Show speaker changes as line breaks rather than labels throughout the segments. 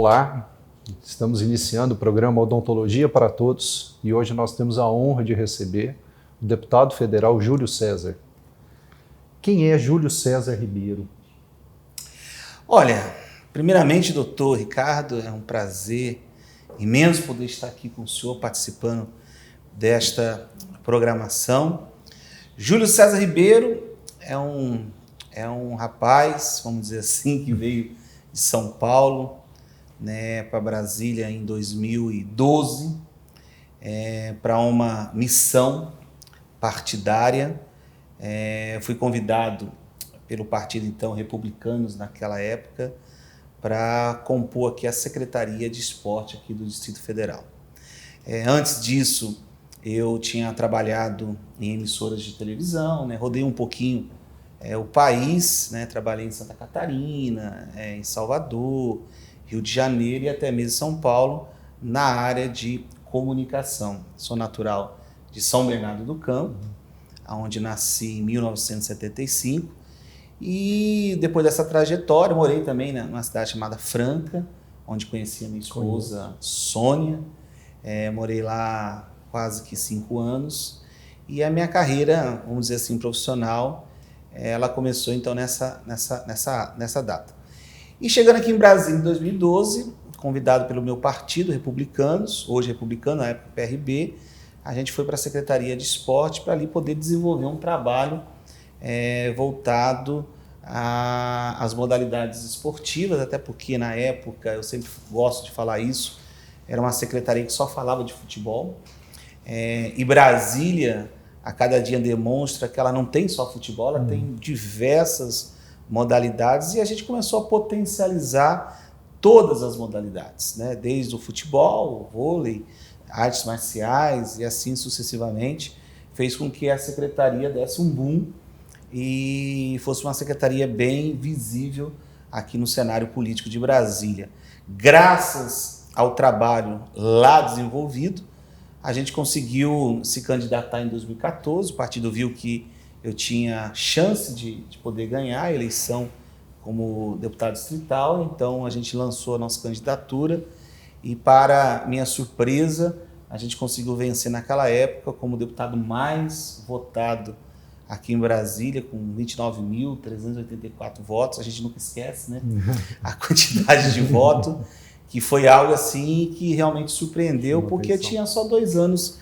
Olá, estamos iniciando o programa Odontologia para Todos e hoje nós temos a honra de receber o deputado federal Júlio César. Quem é Júlio César Ribeiro?
Olha, primeiramente, doutor Ricardo, é um prazer imenso poder estar aqui com o senhor participando desta programação. Júlio César Ribeiro é um rapaz, vamos dizer assim, que veio de São Paulo, né, para Brasília em 2012, para uma missão partidária. Fui convidado pelo partido, então, Republicanos, naquela época, para compor aqui a Secretaria de Esporte aqui do Distrito Federal. Antes disso, eu tinha trabalhado em emissoras de televisão, né, rodei um pouquinho o país, né, trabalhei em Santa Catarina, em Salvador, Rio de Janeiro e até mesmo São Paulo, na área de comunicação. Sou natural de São Bernardo do Campo, onde nasci em 1975, e depois dessa trajetória, morei também numa cidade chamada Franca, onde conheci a minha esposa Sônia. Morei lá quase que 5 anos, e a minha carreira, vamos dizer assim, profissional, ela começou então nessa data. E chegando aqui em Brasília em 2012, convidado pelo meu partido, Republicanos, hoje Republicano, na época PRB, a gente foi para a Secretaria de Esporte para ali poder desenvolver um trabalho voltado às modalidades esportivas, até porque na época, eu sempre gosto de falar isso, era uma secretaria que só falava de futebol, e Brasília a cada dia demonstra que ela não tem só futebol, ela tem diversas modalidades, e a gente começou a potencializar todas as modalidades, né? Desde o futebol, o vôlei, artes marciais e assim sucessivamente, fez com que a secretaria desse um boom e fosse uma secretaria bem visível aqui no cenário político de Brasília. Graças ao trabalho lá desenvolvido, a gente conseguiu se candidatar em 2014, o partido viu que eu tinha chance de poder ganhar a eleição como deputado distrital, então a gente lançou a nossa candidatura e, para minha surpresa, a gente conseguiu vencer naquela época como deputado mais votado aqui em Brasília, com 29.384 votos. A gente nunca esquece, né? A quantidade de voto, que foi algo assim que realmente surpreendeu, porque tinha só 2 anos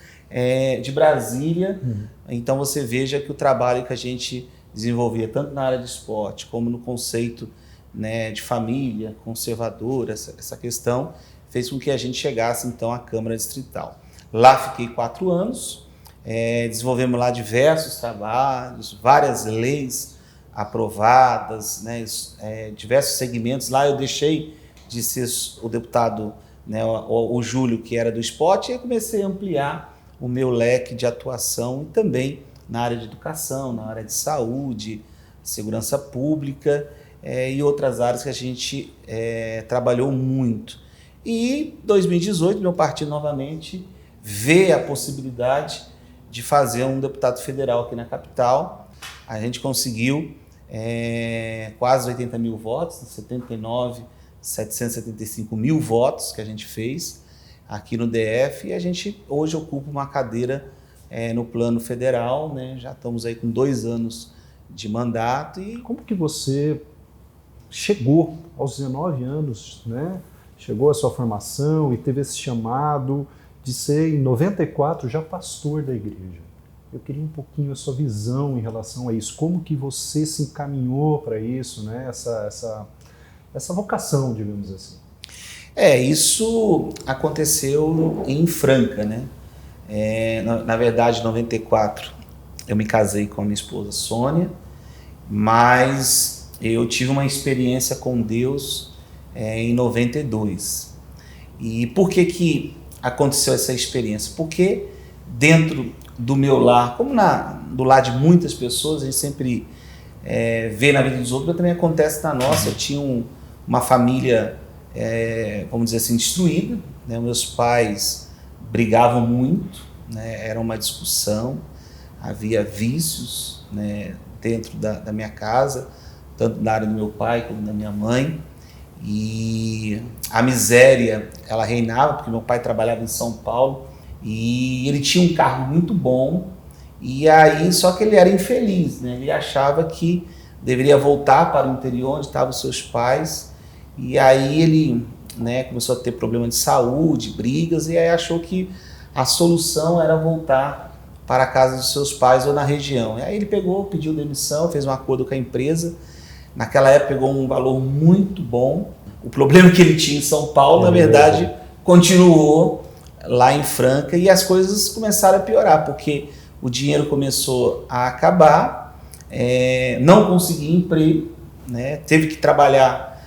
de Brasília. Então você veja que o trabalho que a gente desenvolvia, tanto na área de esporte, como no conceito, né, de família conservadora, essa questão, fez com que a gente chegasse então à Câmara Distrital. Lá fiquei 4 anos, desenvolvemos lá diversos trabalhos, várias leis aprovadas, né, diversos segmentos. Lá eu deixei de ser o deputado, né, o Júlio, que era do esporte, e comecei a ampliar o meu leque de atuação também na área de educação, na área de saúde, segurança pública e outras áreas que a gente trabalhou muito. E em 2018, meu partido novamente vê a possibilidade de fazer um deputado federal aqui na capital. A gente conseguiu quase 80 mil votos, 775 mil votos que a gente fez aqui no DF, e a gente hoje ocupa uma cadeira no plano federal, né? Já estamos aí com 2 anos de mandato. E
como que você chegou aos 19 anos, né? Chegou à sua formação e teve esse chamado de ser, em 94, já pastor da igreja? Eu queria um pouquinho a sua visão em relação a isso. Como que você se encaminhou para isso, né? Essa vocação, digamos assim.
Isso aconteceu em Franca, né? Na verdade, em 94, eu me casei com a minha esposa Sônia, mas eu tive uma experiência com Deus em 92. E por que aconteceu essa experiência? Porque dentro do meu lar, como do lar de muitas pessoas, a gente sempre vê na vida dos outros, mas também acontece na nossa. Eu tinha uma família, vamos dizer assim, destruída, né? Meus pais brigavam muito, né? Era uma discussão, havia vícios, né, dentro da minha casa, tanto da área do meu pai como da minha mãe. e a miséria, ela reinava, porque meu pai trabalhava em São Paulo, e ele tinha um carro muito bom, e aí, só que ele era infeliz, né? Ele achava que deveria voltar para o interior onde estavam os seus pais, e aí ele, né, começou a ter problema de saúde, brigas, e aí achou que a solução era voltar para a casa dos seus pais ou na região. E aí ele pediu demissão, fez um acordo com a empresa. Naquela época pegou um valor muito bom. O problema que ele tinha em São Paulo, na verdade, continuou lá em Franca, e as coisas começaram a piorar, porque o dinheiro começou a acabar, não conseguia emprego, né? Teve que trabalhar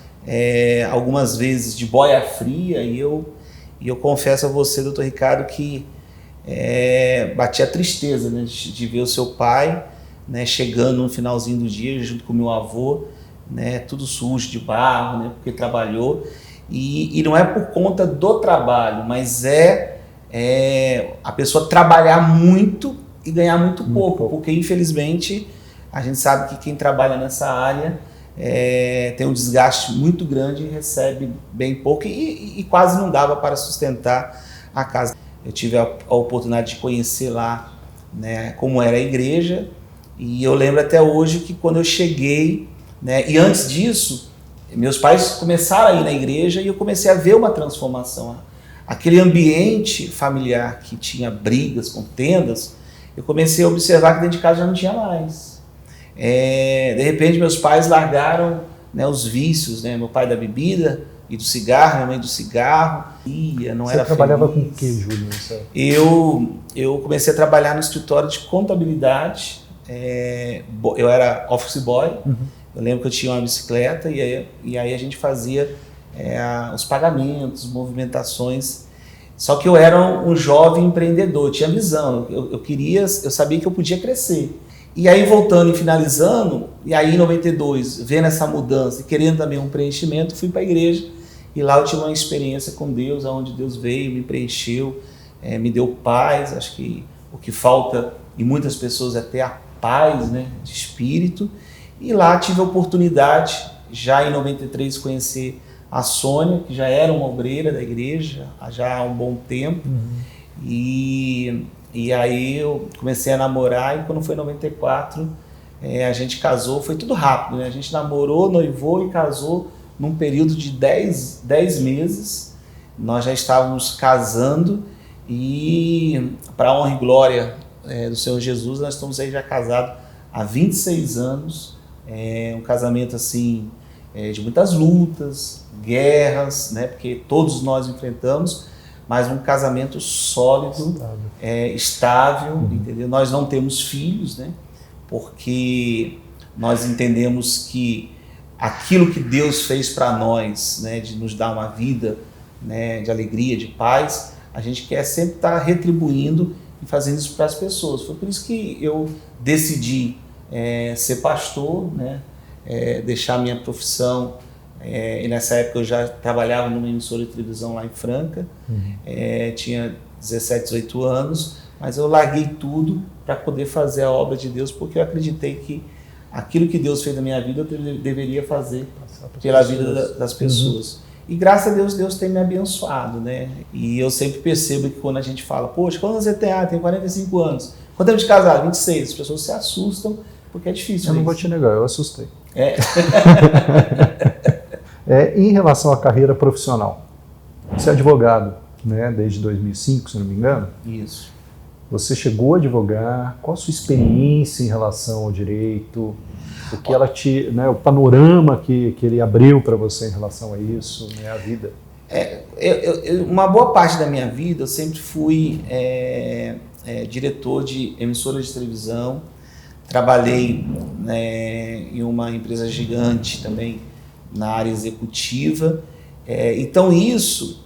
algumas vezes de boia fria, e eu confesso a você, doutor Ricardo, que batia a tristeza, né, de ver o seu pai, né, chegando no finalzinho do dia, junto com o meu avô, né, tudo sujo de barro, né, porque trabalhou, e não é por conta do trabalho, mas a pessoa trabalhar muito e ganhar muito pouco, porque infelizmente a gente sabe que quem trabalha nessa área tem um desgaste muito grande e recebe bem pouco, e quase não dava para sustentar a casa. Eu tive a oportunidade de conhecer lá, né, como era a igreja, e eu lembro até hoje que quando eu cheguei, né, e antes disso, meus pais começaram a ir na igreja e eu comecei a ver uma transformação. Aquele ambiente familiar que tinha brigas, contendas, eu comecei a observar que dentro de casa já não tinha mais. De repente meus pais largaram, né, os vícios, né, meu pai da bebida e do cigarro, minha mãe do cigarro.
Você trabalhava com o que, Júlio?
Eu comecei a trabalhar no escritório de contabilidade, eu era office boy. Eu lembro que eu tinha uma bicicleta e aí a gente fazia os pagamentos, movimentações. Só que eu era um jovem empreendedor, tinha visão, eu sabia que eu podia crescer. E aí, voltando e finalizando, e aí em 92, vendo essa mudança e querendo também um preenchimento, fui para a igreja, e lá eu tive uma experiência com Deus, onde Deus veio, me preencheu, me deu paz. Acho que o que falta em muitas pessoas é ter a paz, né, de espírito. E lá tive a oportunidade, já em 93, conhecer a Sônia, que já era uma obreira da igreja já há um bom tempo. E aí eu comecei a namorar, e quando foi em 94, a gente casou. Foi tudo rápido, né? A gente namorou, noivou e casou num período de 10 meses. Nós já estávamos casando, e para a honra e glória do Senhor Jesus, nós estamos aí já casados há 26 anos. Um casamento assim, de muitas lutas, guerras, né? Porque todos nós enfrentamos, mas um casamento sólido, estável, entendeu? Nós não temos filhos, né? Porque nós entendemos que aquilo que Deus fez para nós, né, de nos dar uma vida, né, de alegria, de paz, a gente quer sempre estar retribuindo e fazendo isso para as pessoas. Foi por isso que eu decidi ser pastor, né, deixar minha profissão. E nessa época eu já trabalhava numa emissora de televisão lá em Franca, tinha 17, 18 anos, mas eu larguei tudo para poder fazer a obra de Deus, porque eu acreditei que aquilo que Deus fez na minha vida eu deveria fazer pela vida das pessoas. E graças a Deus, Deus tem me abençoado, né? E eu sempre percebo que quando a gente fala, poxa, quando você tem 45 anos, quanto tempo de casado? 26, as pessoas se assustam, porque é difícil.
Eu não vou te negar, eu assustei.
É.
Em relação à carreira profissional, você é advogado, né, desde 2005, se não me engano?
Isso.
Você chegou a advogar? Qual a sua experiência em relação ao direito? O que ela o panorama que ele abriu para você em relação a isso, né, a vida?
Uma boa parte da minha vida eu sempre fui diretor de emissoras de televisão. Trabalhei, né, em uma empresa gigante também na área executiva. Então isso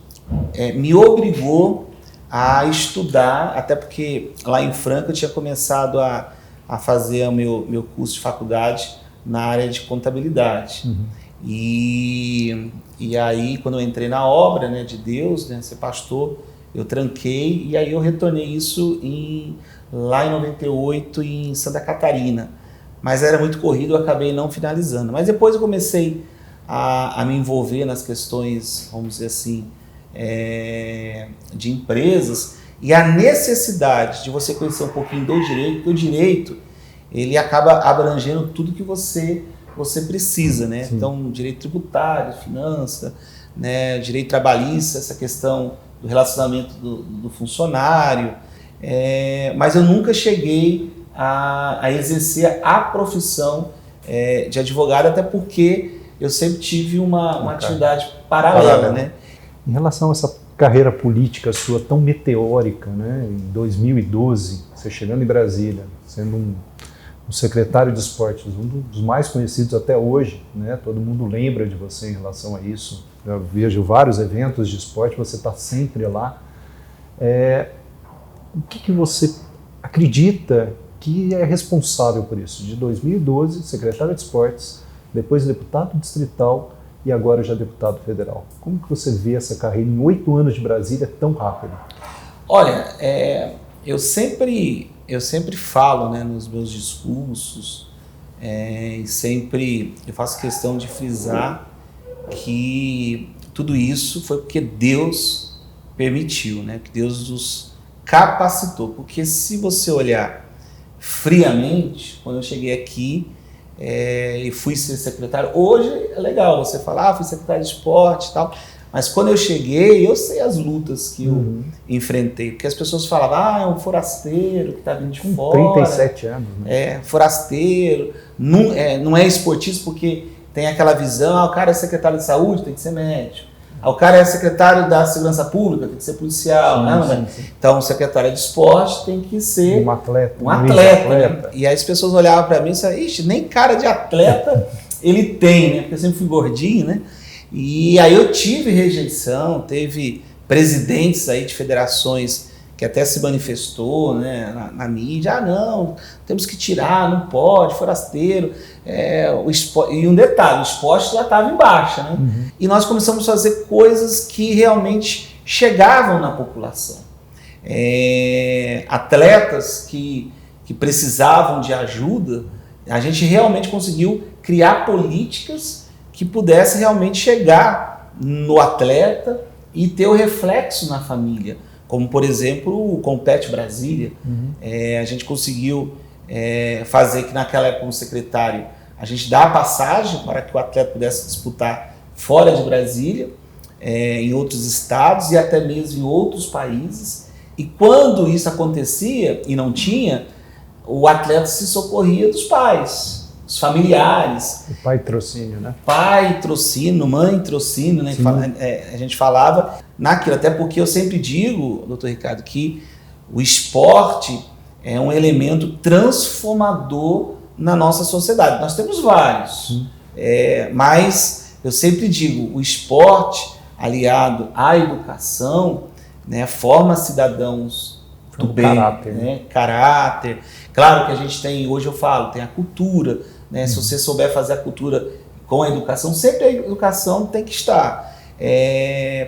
me obrigou a estudar, até porque lá em Franca eu tinha começado a fazer o meu curso de faculdade na área de contabilidade. E aí, quando eu entrei na obra, né, de Deus, né, ser pastor, eu tranquei, e aí eu retornei isso lá em 98 em Santa Catarina. Mas era muito corrido, eu acabei não finalizando. Mas depois eu comecei a me envolver nas questões, vamos dizer assim, de empresas, e a necessidade de você conhecer um pouquinho do direito, porque o direito ele acaba abrangendo tudo que você precisa, né? Sim. Então, direito tributário, finança, né? Direito trabalhista, essa questão do relacionamento do funcionário, mas eu nunca cheguei a exercer a profissão de advogado, até porque eu sempre tive uma atividade paralela, né?
Em relação a essa carreira política sua tão meteórica, né? Em 2012, você chegando em Brasília, sendo um secretário de esportes, um dos mais conhecidos até hoje, né? Todo mundo lembra de você em relação a isso. Eu vejo vários eventos de esporte, você está sempre lá. O que você acredita que é responsável por isso? De 2012, secretário de esportes, depois deputado distrital e agora já deputado federal. Como que você vê essa carreira em 8 anos de Brasília tão rápido?
Olha, eu sempre falo, né, nos meus discursos, e sempre eu faço questão de frisar que tudo isso foi porque Deus permitiu, né, que Deus nos capacitou. Porque se você olhar friamente, quando eu cheguei aqui e fui ser secretário, hoje é legal você falar, fui secretário de esporte e tal, mas quando eu cheguei, eu sei as lutas que eu enfrentei, porque as pessoas falavam, é um forasteiro que está vindo de fora.
37 anos, né?
Forasteiro, não é esportista porque tem aquela visão, o cara é secretário de saúde, tem que ser médico. O cara é secretário da segurança pública, tem que ser policial. Sim. Então, o secretário de esporte tem que ser
um atleta.
Né? E aí as pessoas olhavam para mim e falavam, ixi, nem cara de atleta ele tem, né? Porque eu sempre fui gordinho, né? E aí eu tive rejeição, teve presidentes aí de federações que até se manifestou, né, na mídia, não, temos que tirar, não pode, forasteiro. E um detalhe, o esporte já estava em baixa, né? E nós começamos a fazer coisas que realmente chegavam na população. Atletas que precisavam de ajuda, a gente realmente conseguiu criar políticas que pudessem realmente chegar no atleta e ter o reflexo na família. Como, por exemplo, o Compete Brasília. A gente conseguiu fazer que naquela época, como secretário, a gente dá a passagem para que o atleta pudesse disputar fora de Brasília, em outros estados e até mesmo em outros países. E quando isso acontecia e não tinha, o atleta se socorria dos pais, dos familiares.
O pai trocínio, né?
Pai trocínio, mãe trocínio, né? A gente falava naquilo, até porque eu sempre digo, doutor Ricardo, que o esporte é um elemento transformador na nossa sociedade. Nós temos vários, mas eu sempre digo, o esporte aliado à educação, né, forma cidadãos do bem,
caráter,
né? Caráter. Claro que a gente tem, hoje eu falo, tem a cultura, né? Se você souber fazer a cultura com a educação, sempre a educação tem que estar.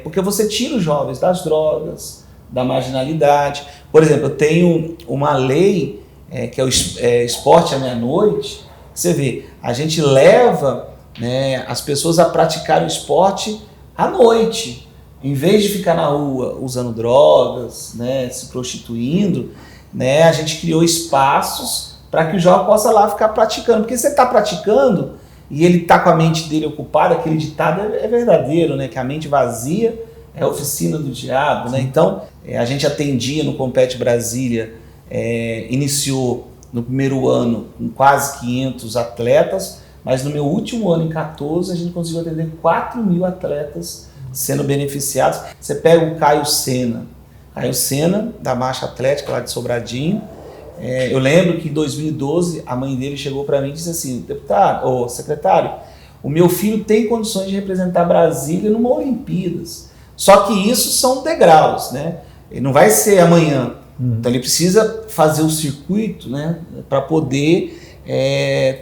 Porque você tira os jovens das drogas, da marginalidade. Por exemplo, eu tenho uma lei que é o esporte à meia-noite. Você vê, a gente leva, né, as pessoas a praticar o esporte à noite. Em vez de ficar na rua usando drogas, né, se prostituindo, né, a gente criou espaços para que o jovem possa lá ficar praticando. Porque você está praticando e ele está com a mente dele ocupada, aquele ditado é verdadeiro, né, que a mente vazia é a oficina do diabo. Né? Então, a gente atendia no Compete Brasília, iniciou no primeiro ano com quase 500 atletas, mas no meu último ano, em 14, a gente conseguiu atender 4.000 atletas sendo beneficiados. Você pega o Caio Sena, da Marcha Atlética lá de Sobradinho. Eu lembro que em 2012 a mãe dele chegou para mim e disse assim, secretário, o meu filho tem condições de representar Brasília numa Olimpíadas. Só que isso são degraus, né? Ele não vai ser amanhã. Então ele precisa fazer o circuito, né, para poder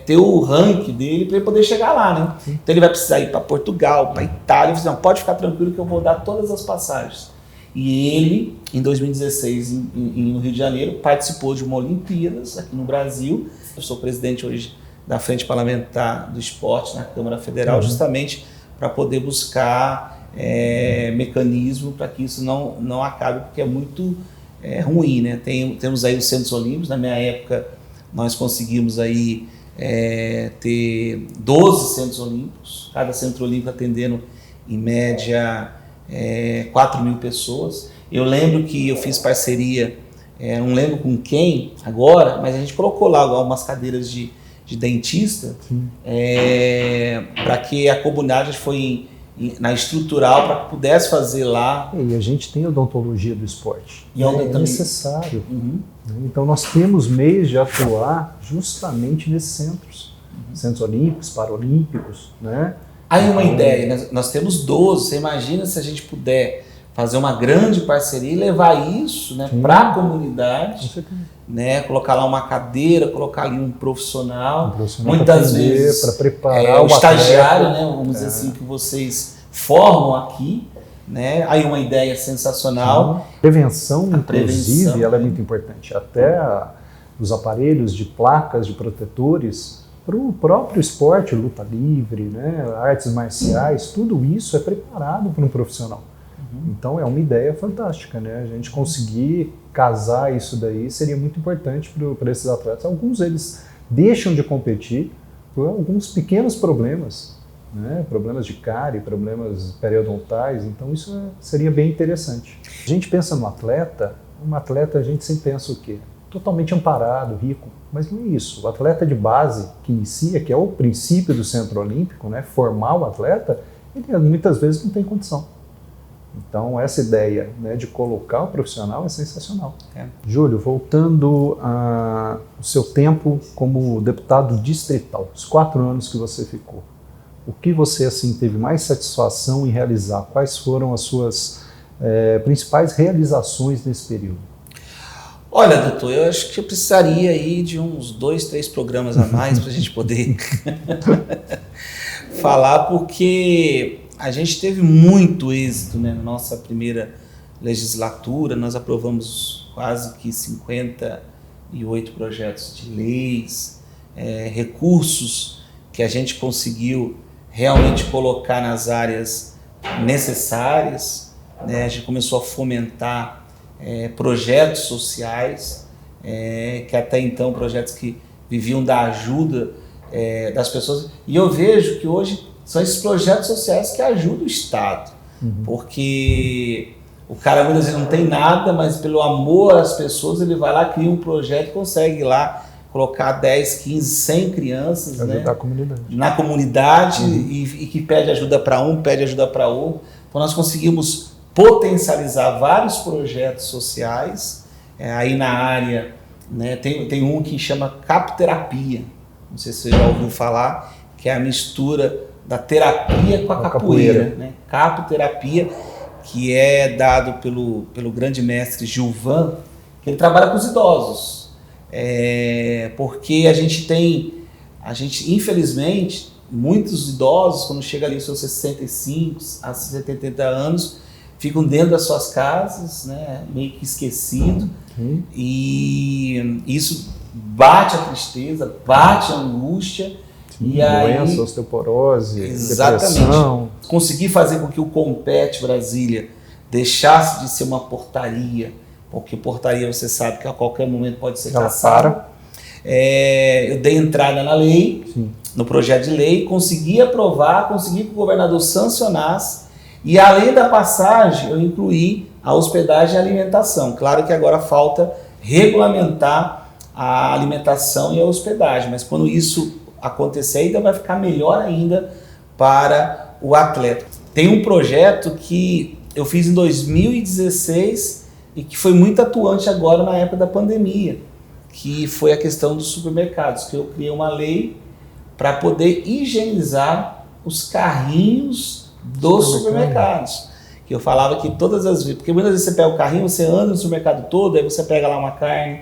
ter o ranking dele, para ele poder chegar lá, né? Então ele vai precisar ir para Portugal, para Itália. Eu disse, não, pode ficar tranquilo que eu vou dar todas as passagens. E ele, em 2016, no Rio de Janeiro, participou de uma Olimpíadas aqui no Brasil. Eu sou presidente hoje da Frente Parlamentar do Esporte na Câmara Federal, justamente para poder buscar mecanismo para que isso não acabe, porque é muito ruim, né? Temos aí os Centros Olímpicos. Na minha época nós conseguimos aí ter 12 Centros Olímpicos, cada Centro Olímpico atendendo em média 4.000 pessoas. Eu lembro que eu fiz parceria, não lembro com quem agora, mas a gente colocou lá algumas cadeiras de dentista para que a comunidade foi na estrutural para que pudesse fazer lá.
E a gente tem a odontologia do esporte.
E
é necessário. Então nós temos meios de atuar justamente nesses centros. Centros olímpicos, paralímpicos, né?
Aí uma ideia, nós temos 12, você imagina se a gente puder fazer uma grande parceria e levar isso, né, para a comunidade, né, colocar lá uma cadeira, colocar ali um profissional muitas vezes
para preparar
o estagiário, né, vamos dizer assim, que vocês formam aqui, né? Aí uma ideia sensacional.
Prevenção, inclusive, ela é muito importante. Até os aparelhos de placas de protetores para o próprio esporte, luta livre, né, artes marciais, tudo isso é preparado para um profissional. Então é uma ideia fantástica, né? A gente conseguir casar isso daí seria muito importante para esses atletas. Alguns deles deixam de competir por alguns pequenos problemas, né? Problemas de cárie, problemas periodontais, então isso seria bem interessante. A gente pensa no atleta, um atleta a gente sempre pensa o quê? Totalmente amparado, rico, mas não é isso. O atleta de base que inicia, que é o princípio do Centro Olímpico, né? Formar o atleta, ele muitas vezes não tem condição. Então, essa ideia, né, de colocar o profissional é sensacional. Júlio, voltando ao seu tempo como deputado distrital, os 4 anos que você ficou, o que você assim teve mais satisfação em realizar? Quais foram as suas principais realizações nesse período?
Olha, doutor, eu acho que eu precisaria aí de uns 2, 3 programas a mais para a gente poder falar, porque a gente teve muito êxito, né, na nossa primeira legislatura. Nós aprovamos quase que 58 projetos de leis, recursos que a gente conseguiu realmente colocar nas áreas necessárias, né? A gente começou a fomentar projetos sociais, que até então projetos que viviam da ajuda das pessoas. E eu vejo que hoje são esses projetos sociais que ajudam o Estado, porque o cara muitas vezes não tem nada, mas pelo amor às pessoas ele vai lá, cria um projeto e consegue lá colocar 10, 15, 100 crianças, né,
a comunidade.
Na comunidade e que pede ajuda para um, pede ajuda para outro. Então nós conseguimos potencializar vários projetos sociais aí na área, né, tem um que chama capoterapia, não sei se você já ouviu falar, que é a mistura da terapia com a capoeira. Né? Capoterapia, que é dado pelo grande mestre Gilvan, que ele trabalha com os idosos. Porque a gente, infelizmente, muitos idosos, quando chega ali aos seus 65 a 70 anos, ficam dentro das suas casas, né, meio que esquecido, e isso bate a tristeza, bate a angústia. E
doença, aí, osteoporose, depressão.
Conseguir fazer com que o Compete Brasília deixasse de ser uma portaria, porque portaria você sabe que a qualquer momento pode ser cassada. Eu dei entrada na lei, no projeto de lei, consegui aprovar, consegui que o governador sancionasse, e além da passagem eu incluí a hospedagem e a alimentação. Claro que agora falta regulamentar a alimentação e a hospedagem, mas quando isso acontecer, ainda vai ficar melhor ainda para o atleta. Tem um projeto que eu fiz em 2016 e que foi muito atuante agora na época da pandemia, que foi a questão dos supermercados, que eu criei uma lei para poder higienizar os carrinhos dos supermercados. Que eu falava que todas as vezes, porque muitas vezes você pega o carrinho, você anda no supermercado todo, aí você pega lá uma carne,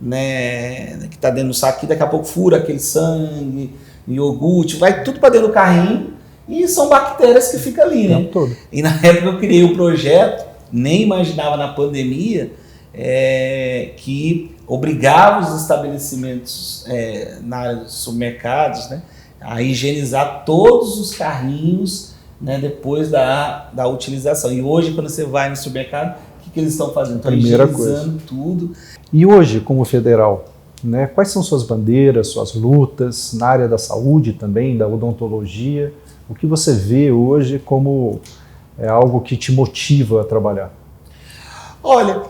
né, que está dentro do saco, daqui a pouco fura aquele sangue, iogurte, vai tudo para dentro do carrinho e são bactérias que ficam ali, né? E na época eu criei um projeto, nem imaginava na pandemia, que obrigava os estabelecimentos na área dos supermercados, né, a higienizar todos os carrinhos, né, depois da utilização. E hoje, quando você vai no supermercado, o que eles estão fazendo? Estão higienizando tudo.
E hoje, como federal, né, quais são suas bandeiras, suas lutas na área da saúde também, da odontologia? O que você vê hoje como algo que te motiva a trabalhar?
Olha,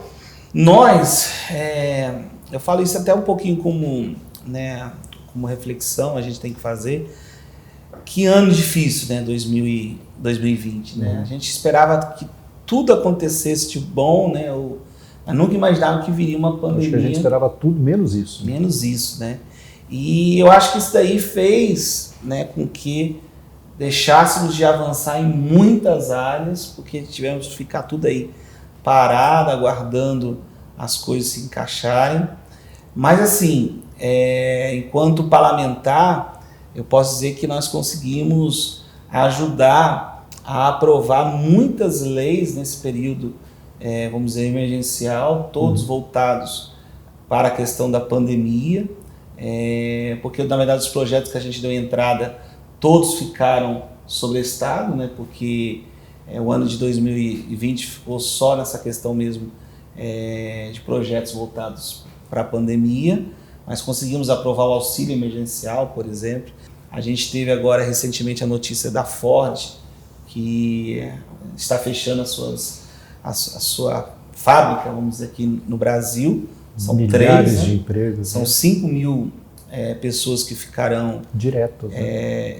nós, eu falo isso até um pouquinho como, né, como reflexão, a gente tem que fazer. Que ano difícil, né, 2020, né? A gente esperava que tudo acontecesse de bom, né? Mas nunca imaginava que viria uma pandemia.
Acho que a gente esperava tudo menos isso.
Né? Menos isso, né? E eu acho que isso daí fez, né, com que deixássemos de avançar em muitas áreas, porque tivemos que ficar tudo aí parado, aguardando as coisas se encaixarem. Mas assim, enquanto parlamentar, eu posso dizer que nós conseguimos ajudar a aprovar muitas leis nesse período, vamos dizer, emergencial, todos voltados para a questão da pandemia, porque na verdade os projetos que a gente deu entrada, todos ficaram sobre o Estado, né, porque o ano de 2020 ficou só nessa questão mesmo de projetos voltados para a pandemia, mas conseguimos aprovar o auxílio emergencial, por exemplo. A gente teve agora recentemente a notícia da Ford, que está fechando a sua fábrica, vamos dizer, aqui no Brasil. São
milhares
3,
de empregos.
São 5 mil pessoas que ficarão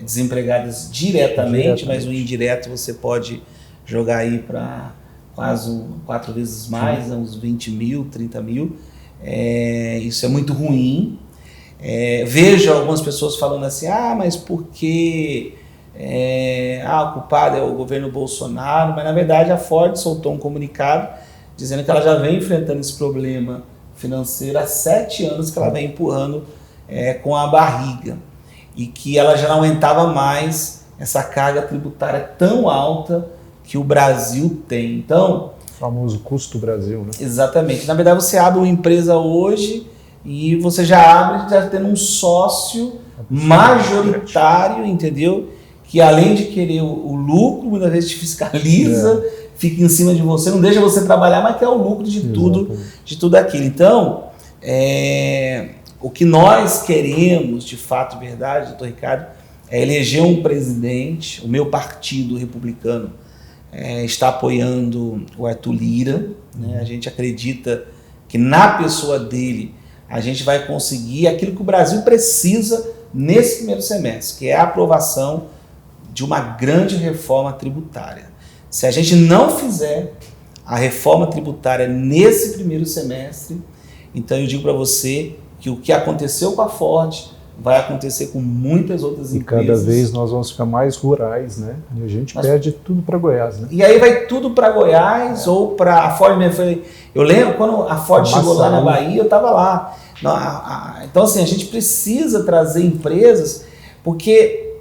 desempregadas diretamente, mas o indireto você pode jogar aí para quase 4 vezes mais, né, uns 20 mil, 30 mil. Isso é muito ruim. Vejo algumas pessoas falando assim, mas porque o culpado é o governo Bolsonaro, mas na verdade a Ford soltou um comunicado dizendo que ela já vem enfrentando esse problema financeiro há 7 anos, que ela vem empurrando com a barriga, e que ela já não aguentava mais essa carga tributária tão alta que o Brasil tem. Então,
o famoso custo Brasil, né?
Exatamente. Na verdade, você abre uma empresa hoje e você já abre já tendo um sócio majoritário, entendeu? Que além de querer o lucro, muitas vezes te fiscaliza, fica em cima de você, não deixa você trabalhar, mas quer o lucro de tudo aquilo. Então, o que nós queremos, de fato, verdade, doutor Ricardo, é eleger um presidente. O meu partido republicano está apoiando o Arthur Lira, né? A gente acredita que na pessoa dele a gente vai conseguir aquilo que o Brasil precisa nesse primeiro semestre, que é a aprovação de uma grande reforma tributária. Se a gente não fizer a reforma tributária nesse primeiro semestre, então eu digo para você que o que aconteceu com a Ford vai acontecer com muitas outras empresas.
E cada vez nós vamos ficar mais rurais, né? E a gente perde tudo para Goiás, né?
E aí vai tudo para Goiás ou para a Ford mesmo. Eu lembro quando a Ford chegou lá na Bahia, eu estava lá. Então assim, a gente precisa trazer empresas, porque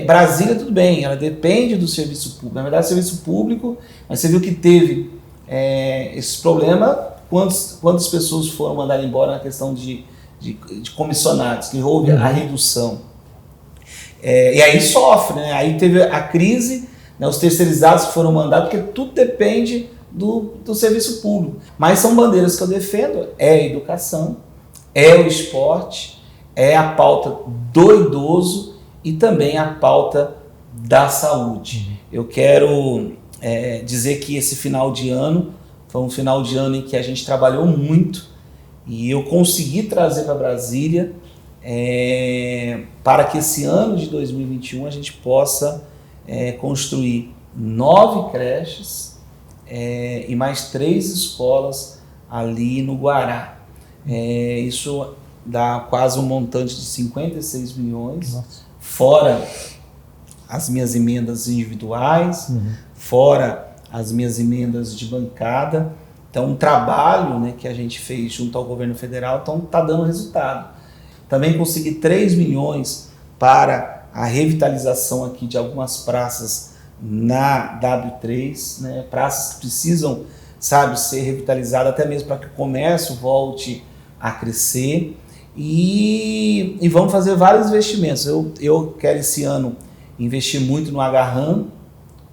Brasília tudo bem, ela depende do serviço público. Na verdade, o serviço público, mas você viu que teve esse problema, quantas pessoas foram mandadas embora na questão de comissionados, que houve a redução. E aí sofre, né? Aí teve a crise, né? Os terceirizados foram mandados, porque tudo depende do serviço público. Mas são bandeiras que eu defendo, a educação, o esporte, a pauta do idoso e também a pauta da saúde. Eu quero dizer que esse final de ano foi um final de ano em que a gente trabalhou muito, e eu consegui trazer para Brasília para que esse ano de 2021 a gente possa construir 9 creches e mais 3 escolas ali no Guará. Isso dá quase um montante de 56 milhões, fora as minhas emendas individuais, fora as minhas emendas de bancada. Então, um trabalho, né, que a gente fez junto ao governo federal, então está dando resultado. Também consegui 3 milhões para a revitalização aqui de algumas praças na W3, né, praças que precisam, ser revitalizadas, até mesmo para que o comércio volte a crescer e vamos fazer vários investimentos. Eu quero esse ano investir muito no Agarram,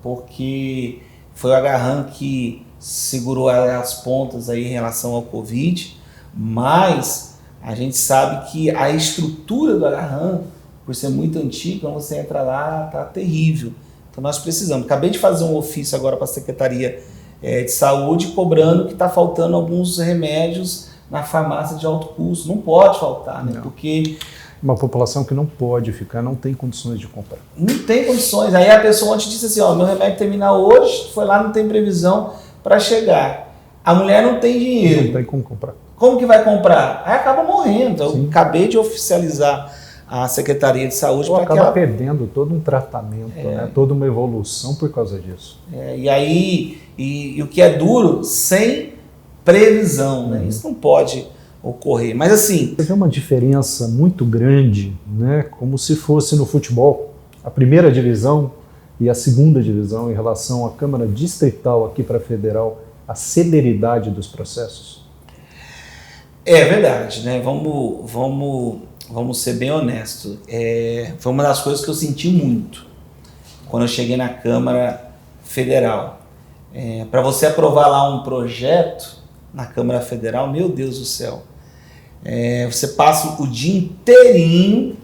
porque foi o Agarram que segurou as pontas aí em relação ao Covid, mas a gente sabe que a estrutura do Agarram, por ser muito antiga, quando você entra lá, tá terrível. Então nós precisamos. Acabei de fazer um ofício agora para a Secretaria de Saúde, cobrando que está faltando alguns remédios na farmácia de alto custo. Não pode faltar, né?
Não.
Porque
uma população que não pode ficar, não tem condições de comprar.
Não tem condições. Aí a pessoa ontem disse assim, ó, meu remédio termina hoje, foi lá, não tem previsão para chegar. A mulher não tem dinheiro.
Não tem como comprar.
Como que vai comprar? Aí acaba morrendo.
Sim.
Eu acabei de oficializar a Secretaria de Saúde para que
acaba
ela
perdendo todo um tratamento, né? Toda uma evolução por causa disso.
E aí, e o que é duro, sem previsão, né? Isso não pode ocorrer. Mas assim...
Você vê uma diferença muito grande, né? Como se fosse no futebol, a primeira divisão e a segunda divisão em relação à Câmara Distrital aqui para a Federal, a celeridade dos processos?
É verdade, né? Vamos ser bem honestos. Foi uma das coisas que eu senti muito quando eu cheguei na Câmara Federal. Para você aprovar lá um projeto na Câmara Federal, meu Deus do céu, você passa o dia inteirinho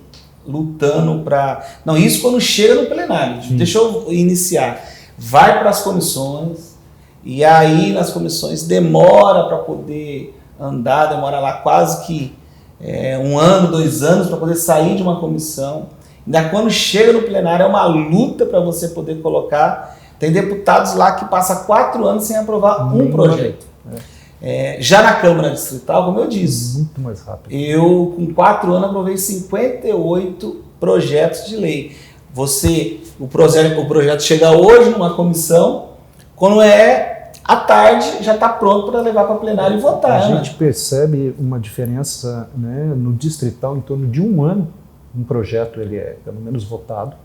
lutando para... Não, isso quando chega no plenário. Sim. Deixa eu iniciar. Vai para as comissões e aí nas comissões demora para poder andar, demora lá quase que 1 ano, 2 anos para poder sair de uma comissão. Ainda quando chega no plenário é uma luta para você poder colocar. Tem deputados lá que passam 4 anos sem aprovar um projeto. Já na Câmara Distrital, como eu disse,
muito mais rápido.
Eu com 4 anos aprovei 58 projetos de lei. O projeto chega hoje numa comissão, quando à tarde já está pronto para levar para plenário e votar.
A gente percebe uma diferença, né, no distrital em torno de 1 ano. Um projeto ele é pelo menos votado.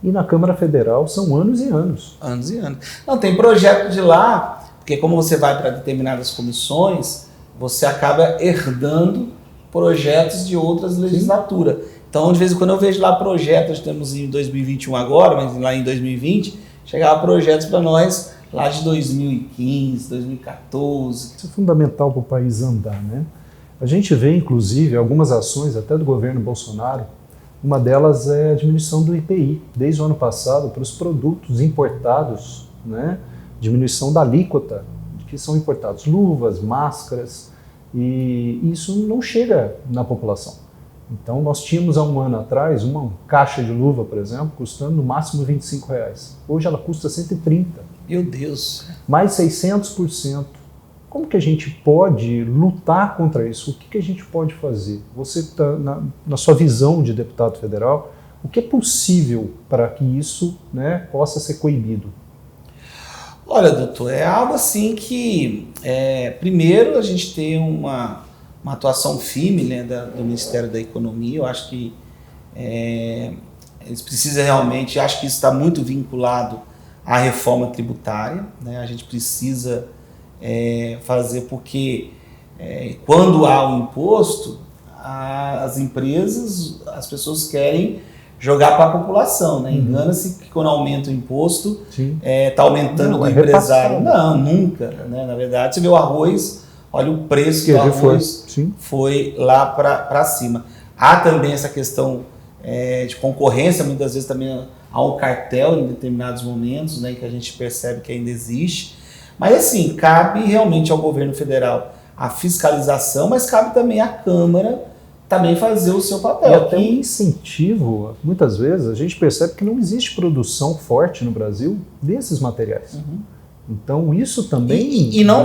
E na Câmara Federal são anos e anos.
Anos e anos. Não, tem projeto de lá, porque como você vai para determinadas comissões, você acaba herdando projetos de outras legislaturas. Então, de vez em quando eu vejo lá projetos, estamos em 2021 agora, mas lá em 2020, chegava projetos para nós lá de 2015, 2014.
Isso é fundamental para o país andar, né? A gente vê, inclusive, algumas ações até do governo Bolsonaro. Uma delas é a diminuição do IPI, desde o ano passado, para os produtos importados, né? Diminuição da alíquota que são importados, luvas, máscaras, e isso não chega na população. Então, nós tínhamos há 1 ano atrás uma caixa de luva, por exemplo, custando no máximo R$25. Hoje ela custa 130.
Meu Deus!
Mais 600%. Como que a gente pode lutar contra isso? O que a gente pode fazer? Você está na sua visão de deputado federal, o que é possível para que isso, né, possa ser coibido?
Olha, doutor, é algo assim que, primeiro, a gente tem uma atuação firme, né, do Ministério da Economia. Eu acho que eles precisam realmente, acho que isso está muito vinculado à reforma tributária, né? A gente precisa fazer porque quando há o imposto, as empresas, as pessoas querem jogar para a população, né? Engana-se que quando aumenta o imposto, está aumentando o empresário. Não, nunca, né? Na verdade, você vê o arroz, olha o preço do arroz, foi lá para cima. Há também essa questão de concorrência, muitas vezes também há um cartel em determinados momentos, né, que a gente percebe que ainda existe. Mas assim, cabe realmente ao governo federal a fiscalização, mas cabe também à Câmara também fazer o seu papel.
E até um incentivo, muitas vezes, a gente percebe que não existe produção forte no Brasil desses materiais. Então isso também...
E não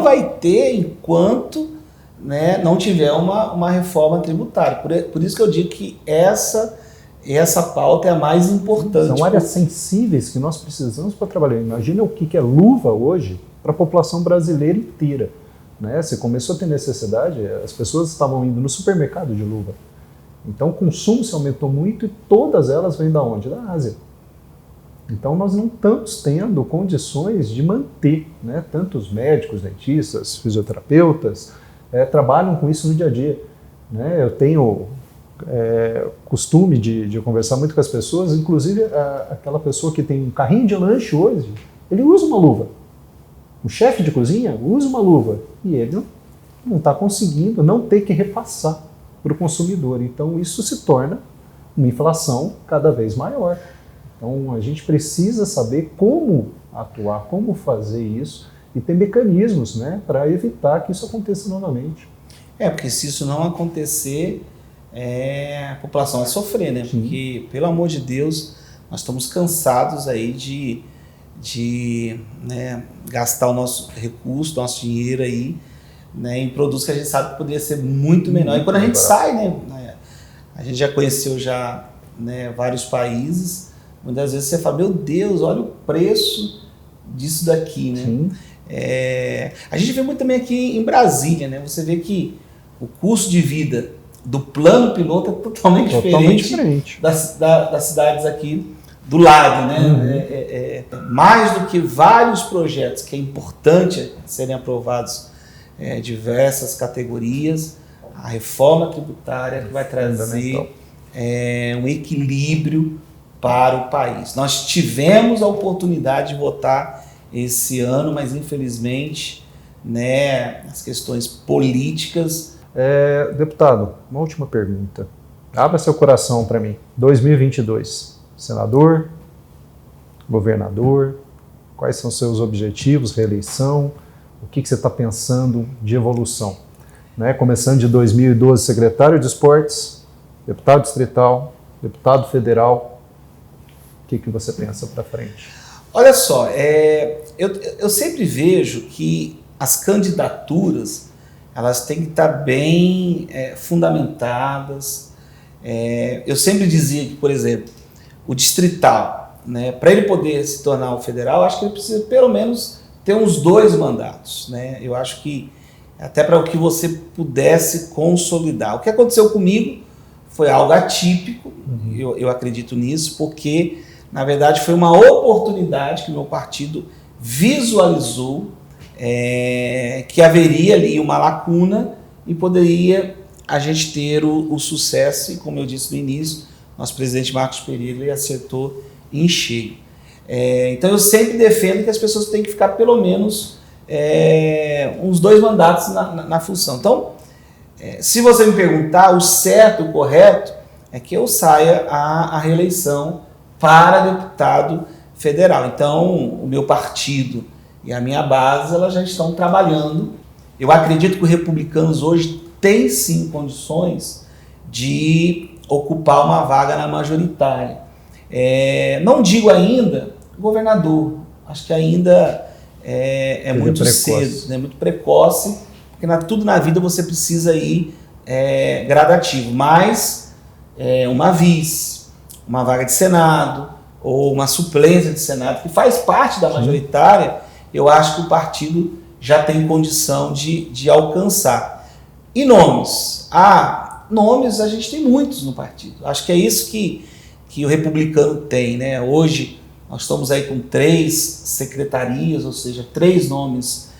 vai ter enquanto, né, não tiver uma reforma tributária. Por isso que eu digo que essa pauta é a mais importante.
São áreas sensíveis que nós precisamos para trabalhar. Imagina o que é luva hoje para a população brasileira inteira. Né? Você começou a ter necessidade, as pessoas estavam indo no supermercado de luva. Então o consumo se aumentou muito e todas elas vêm da onde? Da Ásia. Então nós não estamos tendo condições de manter, né, tantos médicos, dentistas, fisioterapeutas, trabalham com isso no dia a dia. Né? Eu tenho costume de conversar muito com as pessoas, inclusive aquela pessoa que tem um carrinho de lanche hoje, ele usa uma luva. O chefe de cozinha usa uma luva e ele não está conseguindo não ter que repassar para o consumidor. Então isso se torna uma inflação cada vez maior. Então a gente precisa saber como atuar, como fazer isso e ter mecanismos, né, para evitar que isso aconteça novamente.
Porque se isso não acontecer, a população vai sofrer, né?
Sim.
Porque, pelo amor de Deus, nós estamos cansados aí de gastar o nosso recurso, nosso dinheiro aí, né, em produtos que a gente sabe que poderia ser muito menor. E quando a gente sai, né, a gente já conheceu vários países, muitas vezes você fala, meu Deus, olha o preço disso daqui, né?
Sim.
A gente vê muito também aqui em Brasília, né? Você vê que o custo de vida do plano piloto é totalmente diferente das cidades aqui do lado, né? Mais do que vários projetos que é importante serem aprovados diversas categorias, a reforma tributária que vai trazer um equilíbrio para o país. Nós tivemos a oportunidade de votar esse ano, mas infelizmente, né, as questões políticas...
Deputado, uma última pergunta. Abra seu coração para mim. 2022, senador, governador, quais são seus objetivos, reeleição, o que você está pensando de evolução? Né? Começando de 2012, secretário de esportes, deputado distrital, deputado federal, o que você pensa para frente?
Olha só, eu sempre vejo que as candidaturas elas têm que estar bem fundamentadas. Eu sempre dizia que, por exemplo, o distrital, né, para ele poder se tornar o federal, acho que ele precisa pelo menos ter uns 2 mandatos. Né? Eu acho que até para que você pudesse consolidar. O que aconteceu comigo foi algo atípico, eu acredito nisso, porque na verdade foi uma oportunidade que o meu partido visualizou que haveria ali uma lacuna e poderia a gente ter o sucesso, e como eu disse no início, nosso presidente Marcos Perillo ele acertou em cheio. Então eu sempre defendo que as pessoas têm que ficar pelo menos uns 2 mandatos na função. Então, se você me perguntar, o certo, o correto, é que eu saia a reeleição para deputado federal. Então, o meu partido e a minha base, elas já estão trabalhando. Eu acredito que os republicanos hoje têm sim condições de ocupar uma vaga na majoritária. Não digo ainda governador, acho que ainda é muito cedo, né? Muito precoce, porque tudo na vida você precisa ir gradativo, mas uma vice, uma vaga de Senado ou uma suplência de Senado, que faz parte da majoritária, eu acho que o partido já tem condição de alcançar. E nomes? Nomes a gente tem muitos no partido. Acho que é isso que o republicano tem, né? Hoje nós estamos aí com 3 secretarias, ou seja, 3 nomes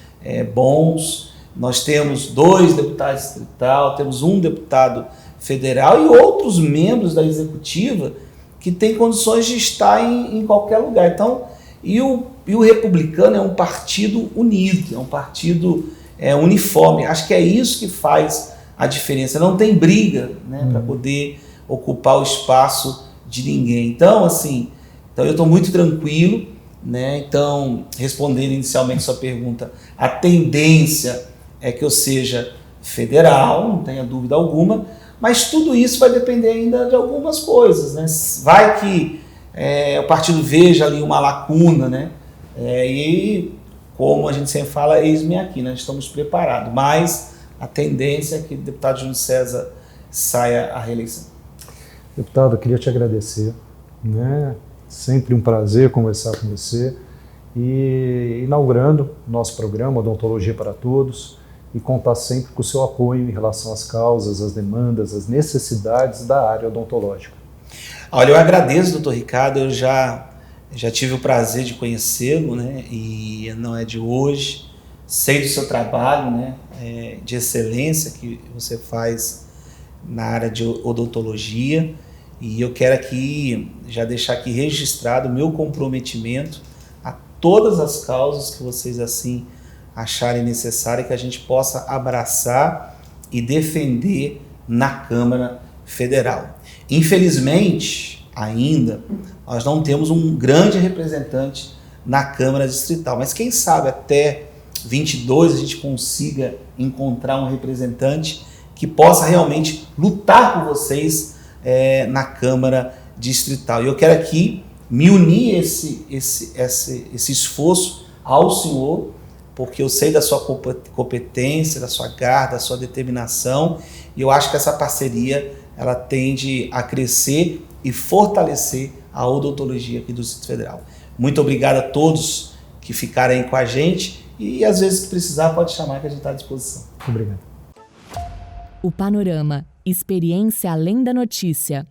bons. Nós temos 2 deputados distrital, temos 1 deputado federal e outros membros da executiva que têm condições de estar em qualquer lugar. Então, e o republicano é um partido unido, é um partido uniforme. Acho que é isso que faz a diferença. Não tem briga, né, para poder ocupar o espaço de ninguém. Então, eu estou muito tranquilo, né? Então, respondendo inicialmente sua pergunta, a tendência é que eu seja federal, não tenha dúvida alguma, mas tudo isso vai depender ainda de algumas coisas, né? Vai que o partido veja ali uma lacuna, né? E como a gente sempre fala, eis-me aqui, né? Estamos preparados, mas a tendência é que o deputado Júlio César saia à reeleição.
Deputado, eu queria te agradecer, né? Sempre um prazer conversar com você e inaugurando nosso programa Odontologia para Todos e contar sempre com o seu apoio em relação às causas, às demandas, às necessidades da área odontológica.
Olha, eu agradeço, doutor Ricardo, eu já tive o prazer de conhecê-lo, né? E não é de hoje, sei do seu trabalho, né, de excelência que você faz na área de odontologia, e eu quero aqui já deixar aqui registrado o meu comprometimento a todas as causas que vocês assim acharem necessário, que a gente possa abraçar e defender na Câmara Federal. Infelizmente, ainda, nós não temos um grande representante na Câmara Distrital, mas quem sabe até 22 a gente consiga encontrar um representante que possa realmente lutar por vocês na Câmara Distrital. E eu quero aqui me unir esse esforço ao senhor, porque eu sei da sua competência, da sua garra, da sua determinação, e eu acho que essa parceria ela tende a crescer e fortalecer a odontologia aqui do Distrito Federal. Muito obrigado a todos que ficaram aí com a gente, e às vezes que precisar pode chamar que a gente está à disposição.
Obrigado.
O Panorama, experiência além da notícia.